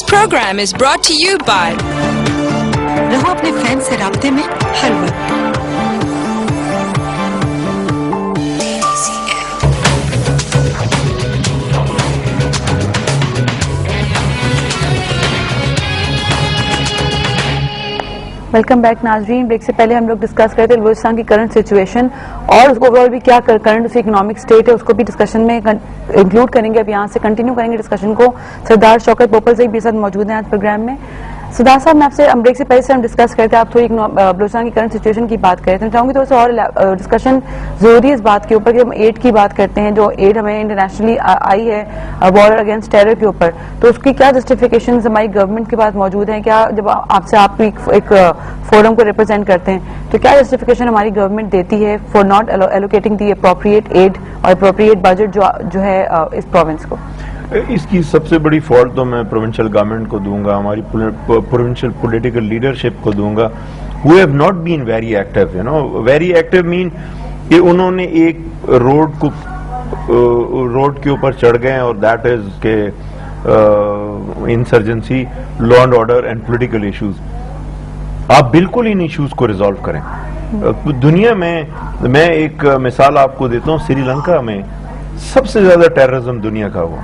This program is brought to you by رہو اپنے fan سے رابطے میں ہر وقت. ویلکم بیک ناظرین. بریک سے پہلے ہم لوگ ڈسکس کرتے ہیں بلوچستان کی کرنٹ سچویشن اور اس کو اوور آل بھی کیا کرنٹ اس کی اکنامک اسٹیٹ ہے اس کو بھی ڈسکشن میں انکلوڈ کریں گے. اب یہاں سے کنٹینیو کریں گے ڈسکشن کو. سردار شوکت پوپل سے بھی ساتھ موجود ہیں آج پروگرام میں. سردار صاحب میں آپ سے بریک سے پہلے سے ہم ڈسکس کرتے ہیں آپ تھوڑی بلوچستان کی کرنٹ سچویشن کی بات کریں تو میں چاہوں گی تھوڑا سا اور ڈسکشن ضروری ہے اس بات کے اوپر کہ ہم ایڈ کی بات کرتے ہیں جو ایڈ ہمیں انٹرنیشنلی آئی ہے وار اگینسٹ ٹیرر کے اوپر, تو اس کی کیا جسٹیفیکیشن ہماری گورنمنٹ کے پاس موجود ہیں؟ کیا جب آپ ایک فورم کو ریپرزینٹ کرتے ہیں تو کیا جسٹیفیکیشن ہماری گورنمنٹ دیتی ہے for not allocating the appropriate aid اور اپروپریٹ بجٹ جو ہے اس پروونس کو؟ اس کی سب سے بڑی فالٹ تو میں پروونشل گورنمنٹ کو دوں گا, ہماری پروونشل پولیٹیکل لیڈرشپ کو دوں گا. who have not been very active, you know. very active mean کہ انہوں نے ایک روڈ کے اوپر چڑھ گئے اور دیٹ از کہ insurgency, law and order and political issues. آپ بالکل ان ایشوز کو ریزالو کریں. دنیا میں ایک مثال آپ کو دیتا ہوں, سری لنکا میں سب سے زیادہ ٹیررزم دنیا کا ہوا.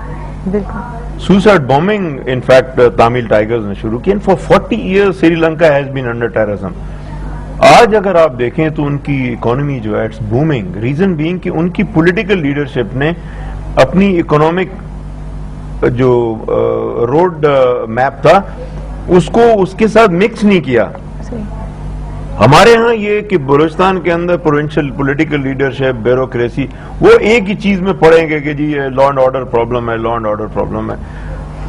Suicide bombing in fact Tamil tigers نے شروع کی. For 40 years Sri Lanka has been under terrorism. آج اگر آپ دیکھیں تو ان کی اکانومی جو ہے اٹس بومنگ. ریزن بینگ کہ ان کی پولیٹیکل لیڈرشپ نے اپنی اکنامک جو روڈ میپ تھا اس کو اس کے ساتھ مکس نہیں کیا. ہمارے ہاں یہ کہ بلوچستان کے اندر پروونشل پولیٹیکل لیڈرشپ, بیوروکریسی, وہ ایک ہی چیز میں پڑھیں گے کہ جی لا اینڈ آرڈر پرابلم ہے, لا اینڈ آرڈر پرابلم ہے.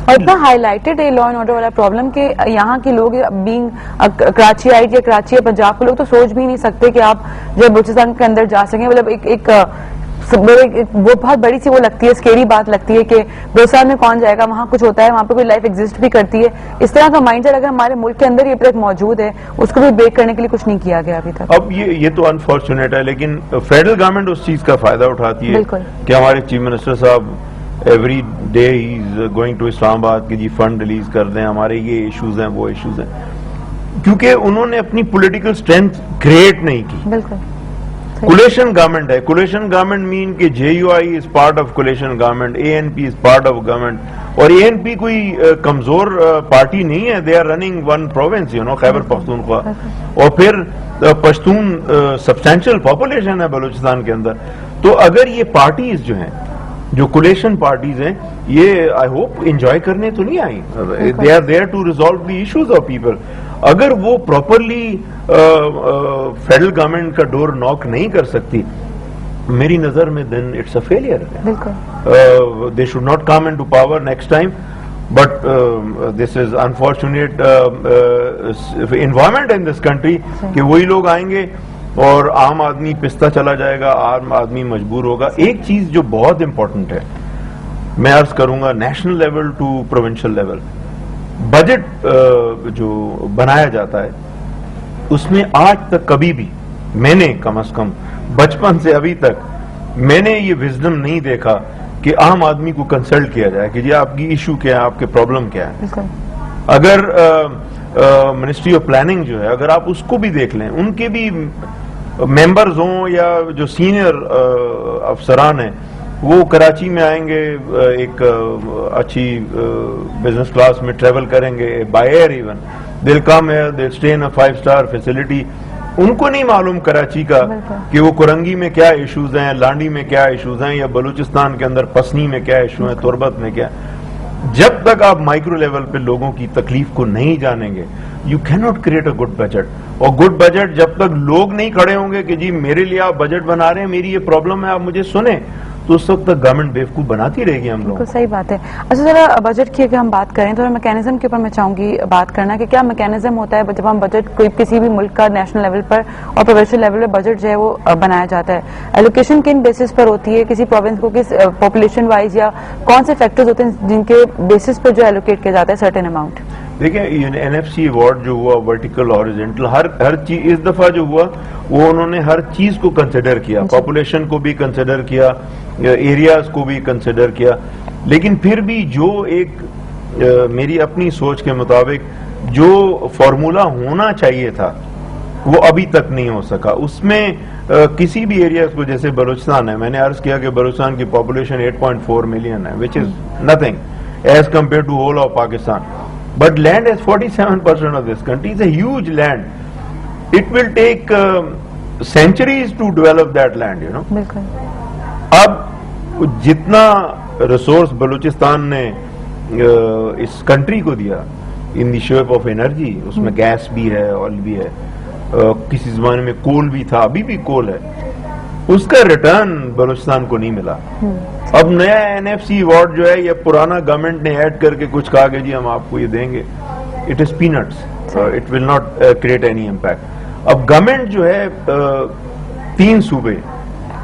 اور اتنا ہائی لائٹڈ ہے لا اینڈ آرڈر والا پرابلم کہ یہاں کے لوگ بینگ کراچی آئٹ یا کراچی یا پنجاب کے لوگ تو سوچ بھی نہیں سکتے کہ آپ جب بلوچستان کے اندر جا سکیں. مطلب ایک وہ بہت بڑی سی وہ لگتی ہے, اسکیری بات لگتی ہے کہ بلوچستان میں کون جائے گا, وہاں کچھ ہوتا ہے, وہاں پہ کوئی لائف ایگزسٹ بھی کرتی ہے. اس طرح کا مائنڈ سیٹ اگر ہمارے ملک کے اندر یہ اب تک موجود ہے اس کو بھی بریک کرنے کے لیے کچھ نہیں کیا گیا ابھی تک. اب یہ تو انفارچونیٹ ہے, لیکن فیڈرل گورنمنٹ اس چیز کا فائدہ اٹھاتی ہے کہ ہمارے چیف منسٹر صاحب every day he is going to Islamabad کہ جی فنڈ ریلیز کر دیں, ہمارے یہ ایشوز ہیں وہ ایشوز ہیں, کیونکہ انہوں نے اپنی پولیٹیکل اسٹرینتھ کریٹ نہیں کی. بالکل کولیشن گورنمنٹ ہے. کولیشن گورنمنٹ مین کہ J U I is part of coalition government, A N P is part of government, اور اے این پی کوئی کمزور پارٹی نہیں ہے. They are running one province, you know, Khyber Pakhtunkhwa, اور پھر پشتون سبسٹینشل پاپولیشن ہے بلوچستان کے اندر. تو اگر یہ پارٹیز جو ہیں, جو کولیشن پارٹیز ہیں, یہ آئی ہوپ انجوائے کرنے تو نہیں آئی. They are there to resolve the issues of people. اگر وہ پراپرلی فیڈرل گورنمنٹ کا ڈور ناک نہیں کر سکتی میری نظر میں, then it's a failure. They should not come into power next time. But this is unfortunate environment in this country کہ وہی لوگ آئیں گے اور عام آدمی پستا چلا جائے گا, عام آدمی مجبور ہوگا. ایک چیز جو بہت امپورٹنٹ ہے, میں عرض کروں گا national level to provincial level, budget جو بنایا جاتا ہے اس میں آج تک کبھی بھی میں نے کم از کم بچپن سے ابھی تک میں نے یہ وزڈم نہیں دیکھا کہ عام آدمی کو کنسلٹ کیا جائے کہ جی آپ کی ایشو کیا ہے, آپ کے پرابلم کیا ہے. اگر منسٹری آف پلاننگ جو ہے, اگر آپ اس کو بھی دیکھ لیں, ان کے بھی ممبرز ہوں یا جو سینئر افسران ہیں وہ کراچی میں آئیں گے, ایک اچھی بزنس کلاس میں ٹریول کریں گے, بائی ایئر ایون, دل کم ہے, دل اسٹے ان 5-star فیسلٹی. ان کو نہیں معلوم کراچی کا کہ وہ کرنگی میں کیا ایشوز ہیں, لانڈی میں کیا ایشوز ہیں, یا بلوچستان کے اندر پسنی میں کیا ایشو ہیں, تربت میں کیا. جب تک آپ مائکرو لیول پہ لوگوں کی تکلیف کو نہیں جانیں گے, you can not create a good budget. اور گڈ بجٹ جب تک لوگ نہیں کھڑے ہوں گے کہ جی میرے لیے آپ بجٹ بنا رہے ہیں, میری یہ پرابلم ہے, آپ مجھے سنیں, تو اس وقت تک گورنمنٹ بیوقوف بناتی رہے گی ہم لوگ. صحیح بات ہے. اچھا ذرا بجٹ کی اگر ہم بات کریں تو میکینزم کے اوپر میں چاہوں گی بات کرنا کہ کیا میکینزم ہوتا ہے جب ہم بجٹ کوئی کسی بھی ملک کا نیشنل لیول پر اور پروونشل لیول پر بجٹ جو ہے وہ بنایا جاتا ہے, ایلوکیشن کن بیسس پر ہوتی ہے, کسی پروونس کو کس پاپولیشن وائز, یا کون سے فیکٹرز ہوتے ہیں جن کے بیسس پر جو ایلوکیٹ کیا جاتا ہے سرٹن اماؤنٹ؟ دیکھیں این ایف سی ایوارڈ جو ہوا ورٹیکل ہاریزونٹل ہر چیز اس دفعہ جو ہوا وہ انہوں نے ہر چیز کو کنسیڈر کیا, پاپولیشن کو بھی کنسیڈر کیا, ایریاز کو بھی کنسیڈر کیا, لیکن پھر بھی جو ایک میری اپنی سوچ کے مطابق جو فارمولا ہونا چاہیے تھا وہ ابھی تک نہیں ہو سکا. اس میں کسی بھی ایریاز کو, جیسے بلوچستان ہے, میں نے عرض کیا کہ بلوچستان کی پاپولیشن 8.4 ملین ہے, which is nothing as compared to whole of Pakistan. But land is 47% of this country. It's a huge land. It will take centuries to develop that land, you know. بالکل. اب جتنا resource Balochistan نے اس country کو دیا ان the shape of energy, اس میں gas بھی ہے, oil بھی ہے, کسی زمانے میں کول بھی تھا, ابھی بھی کول ہے, اس کا ریٹرن بلوچستان کو نہیں ملا. اب نیا NFC ایوارڈ جو ہے یہ پرانا گورنمنٹ نے ایڈ کر کے کچھ کہا کہ جی ہم آپ کو یہ دیں گے. It is peanuts, it will not create any impact. اب گورنمنٹ جو ہے 3 صوبے,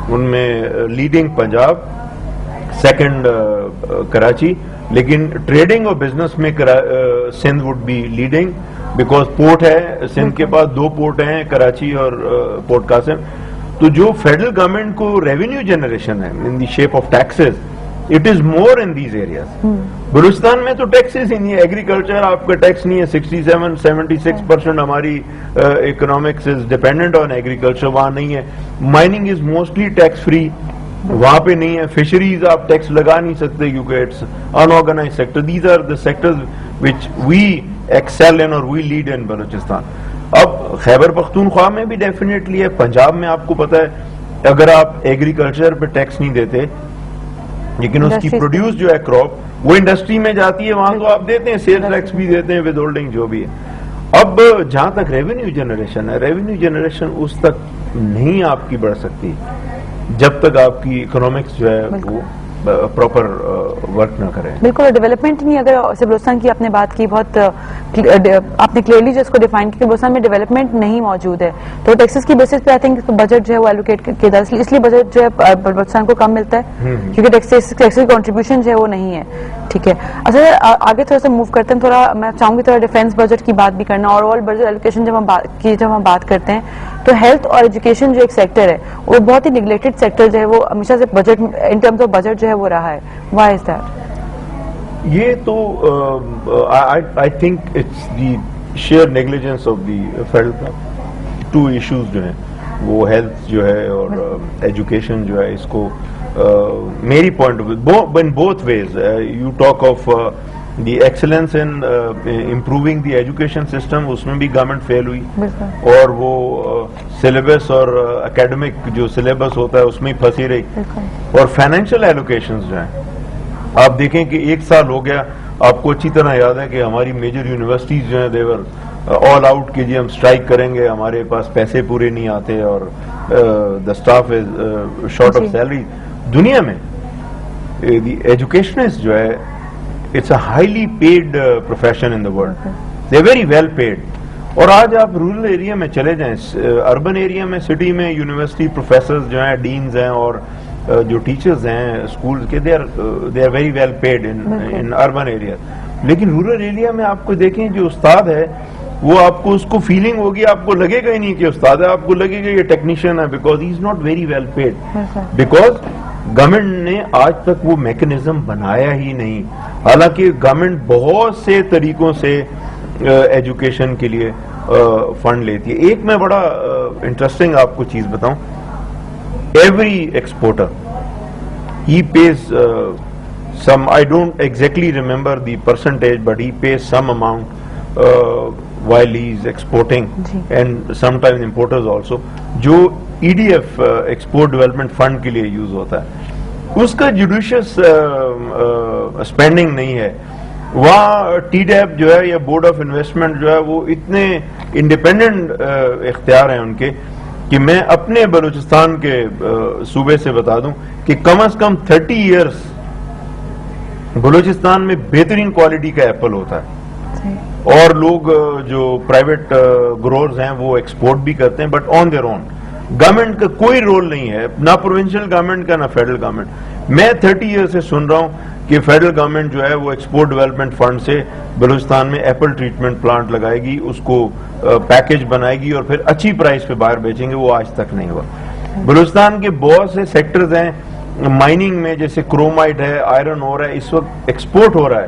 ان میں لیڈنگ پنجاب, سیکنڈ کراچی, لیکن ٹریڈنگ اور بزنس میں Sindh would be leading because port ہے. سندھ کے پاس 2 پورٹ ہیں, کراچی اور پورٹ قاسم. تو جو فیڈرل گورنمنٹ کو ریونیو جنریشن ہے in the shape of taxes, it is more in these areas. Balochistan میں تو ٹیکسز ہی نہیں ہے, ایگریکلچر آپ کا ٹیکس نہیں ہے. 76% ہماری economics is dependent on agriculture, وہاں نہیں ہے. Mining is mostly tax free, وہاں پہ نہیں ہے. فشریز آپ ٹیکس لگا نہیں سکتے کیونکہ it's unorganised sector. These are the sectors which we excel in or we lead in Balochistan. اب خیبر پختونخوا میں بھی ڈیفینیٹلی ہے, پنجاب میں آپ کو پتا ہے اگر آپ ایگریکلچر پہ ٹیکس نہیں دیتے لیکن اس کی پروڈیوس جو ہے کراپ وہ انڈسٹری میں جاتی ہے, وہاں تو آپ دیتے ہیں, سیل ٹیکس بھی دیتے ہیں, ود ہولڈنگ جو بھی ہے. اب جہاں تک ریونیو جنریشن ہے, ریونیو جنریشن اس تک نہیں آپ کی بڑھ سکتی جب تک آپ کی اکنامکس جو ہے وہ پراپر ورک نہ کرے. بالکل. ڈیولپمنٹ نہیں, اگر بلوچستان کی آپ نے بات کی, بہت آپ نے کلیئرلی جو اس کو ڈیفائن کیا کہ بلوچستان میں ڈیولپمنٹ نہیں موجود ہے, تو ٹیکسز کی بیسس پہ آئی تھنک بجٹ جو ہے وہ الوکیٹ کیا جاتا ہے, اس لیے بجٹ جو ہے بلوچستان کو کم ملتا ہے کیونکہ ٹیکس کی کنٹریبیوشن جو ہے وہ نہیں ہے. ٹھیک ہے. اچھا آگے تھوڑا سا موو کرتے ہیں, تھوڑا میں چاہوں گی تھوڑا ڈیفینس بجٹ کی بات بھی کرنا, اور اوور بجٹ ایلوکیشن جب ہم بات کرتے ہیں تو ہیلتھ اور ایجوکیشن جو ایک سیکٹر ہے وہ بہت ہی نیگلیکٹڈ سیکٹر جو ہے وہ ہمیشہ سے budget in terms of budget جو ہے وہ رہا ہے. Why is that? یہ تو I think it's the sheer negligence of the federal. 2 issues جو ہیں وہ ہیلتھ جو ہے اور ایجوکیشن جو ہے, اس کو میری point of in both ways. You talk of the excellence in improving the education system, اس میں بھی گورنمنٹ فیل ہوئی, اور وہ سلیبس اور اکیڈمک جو سلیبس ہوتا ہے اس میں ہی پھنسی رہی. اور فائنینشیل ایلوکیشنز جو ہیں آپ دیکھیں کہ 1 سال ہو گیا, آپ کو اچھی طرح یاد ہے کہ ہماری میجر یونیورسٹیز جو ہیں دیور آل آؤٹ کہ جی ہم اسٹرائک کریں گے, ہمارے پاس پیسے پورے نہیں آتے اور the staff is short of salary. دنیا میں دی ایجوکیشنسٹ جو ہے it's a highly paid profession in the world, they very well paid. اور آج آپ رورل ایریا میں چلے جائیں, اربن ایریا میں, سٹی میں یونیورسٹی پروفیسرز جو ہیں, ڈینز ہیں اور جو ٹیچرز ہیں اسکول کے, they are very well paid in urban area. لیکن رورل ایریا میں آپ کو دیکھیں جو استاد ہے وہ آپ کو اس کو فیلنگ ہوگی, آپ کو لگے گا ہی نہیں کہ استاد ہے, آپ کو لگے گا یہ ٹیکنیشین ہے, because he is not very well paid. Because government نے آج تک وہ میکنزم بنایا ہی نہیں, حالانکہ گورنمنٹ بہت سے طریقوں سے ایجوکیشن کے لیے فنڈ لیتی ہے. ایک میں بڑا انٹرسٹنگ آپ کو چیز بتاؤں, every exporter he pays some, I don't exactly remember the percentage, but he pays some amount while he is exporting, and sometimes importers also, جو EDF ایکسپورٹ ڈیولپمنٹ فنڈ کے لیے یوز ہوتا ہے, اس کا جوڈیشس اسپینڈنگ نہیں ہے. وہاں ٹی ڈیپ جو ہے یا بورڈ آف انویسٹمنٹ جو ہے وہ اتنے انڈیپینڈنٹ اختیار ہیں ان کے کہ میں اپنے بلوچستان کے صوبے سے بتا دوں کہ کم از کم 30 ایئرس بلوچستان میں بہترین کوالٹی کا ایپل ہوتا ہے, اور لوگ جو پرائیویٹ گروورز ہیں وہ ایکسپورٹ بھی کرتے ہیں, but on their own. Government کا کوئی رول نہیں ہے, نہ پروونشل گورنمنٹ کا نہ فیڈرل گورنمنٹ. میں 30 ایئر سے سن رہا ہوں کہ فیڈرل گورنمنٹ جو ہے وہ ایکسپورٹ ڈیولپمنٹ فنڈ سے بلوچستان میں ایپل ٹریٹمنٹ پلانٹ لگائے گی, اس کو پیکج بنائے گی اور پھر اچھی پرائس پہ باہر بیچیں گے. وہ آج تک نہیں ہوا. بلوچستان کے بہت سے سیکٹرز ہیں مائننگ میں, جیسے کرومائٹ ہے, آئرن اور ہے, اس وقت ایکسپورٹ ہو رہا ہے,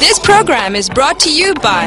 This program is brought to you by